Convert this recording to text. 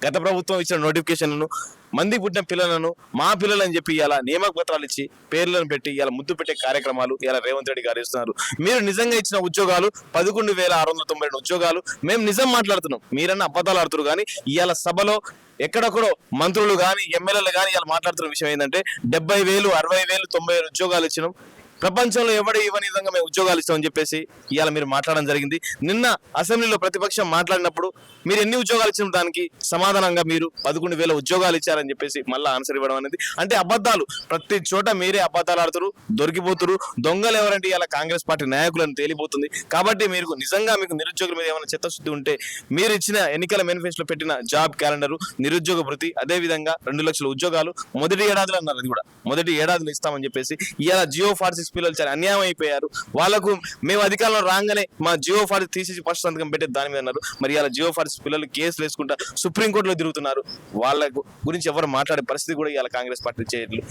గత ప్రభుత్వం ఇచ్చిన నోటిఫికేషన్లను మంది పుట్టిన పిల్లలను మా పిల్లలని చెప్పి ఇలా నియామక పత్రాలు ఇచ్చి పేర్లను పెట్టి ఇలా ముద్దు పెట్టే కార్యక్రమాలు ఇలా రేవంత్ రెడ్డి గారు ఇస్తున్నారు. మీరు నిజంగా ఇచ్చిన ఉద్యోగాలు 11,692 ఉద్యోగాలు. మేము నిజం మాట్లాడుతున్నాం, మీరన్నా అబద్ధాలు ఆడుతున్నారు. కానీ ఇవాళ సభలో ఎక్కడొక్కడో మంత్రులు కానీ ఎమ్మెల్యేలు కానీ ఇలా మాట్లాడుతున్న విషయం ఏంటంటే 70,000, 60,000, 90,000 ఉద్యోగాలు ఇచ్చినాం, ప్రపంచంలో ఎవడే ఇవ్వని విధంగా మేము ఉద్యోగాలు ఇస్తామని చెప్పేసి ఇవాళ మీరు మాట్లాడడం జరిగింది. నిన్న అసెంబ్లీలో ప్రతిపక్షం మాట్లాడినప్పుడు మీరు ఎన్ని ఉద్యోగాలు ఇచ్చిన దానికి సమాధానంగా మీరు 11,000 ఉద్యోగాలు ఇచ్చారని చెప్పేసి మళ్ళీ ఆన్సర్ ఇవ్వడం అనేది అంటే అబద్ధాలు. ప్రతి చోట మీరే అబద్ధాలు ఆడుతారు, దొరికిపోతురు. దొంగలు ఎవరంటే ఇలా కాంగ్రెస్ పార్టీ నాయకులను తేలిపోతుంది. కాబట్టి మీరు నిజంగా మీకు నిరుద్యోగుల మీద ఏమైనా చిత్తశుద్ధి ఉంటే మీరు ఇచ్చిన ఎన్నికల మేనిఫెస్టోలో పెట్టిన జాబ్ క్యాలెండర్, నిరుద్యోగ భృతి, అదే విధంగా 2 లక్షల ఉద్యోగాలు మొదటి ఏడాదిలో అన్నారు. అది కూడా మొదటి ఏడాదిలో ఇస్తామని చెప్పేసి ఇలా Jio46 పిల్లలు చాలా అన్యాయం అయిపోయారు. వాళ్ళకు మేము అధికారంలో రాగానే మా Jio46 తీసేసి ఫస్ట్ సంతకం పెట్టేది దాని మీద అన్నారు. మరి ఇలా Jio46 పిల్లలు కేసులు వేసుకుంటా సుప్రీంకోర్టులో తిరుగుతున్నారు. వాళ్ళ గురించి ఎవరు మాట్లాడే పరిస్థితి కూడా ఇవాళ కాంగ్రెస్ పార్టీ చేయట్లేదు.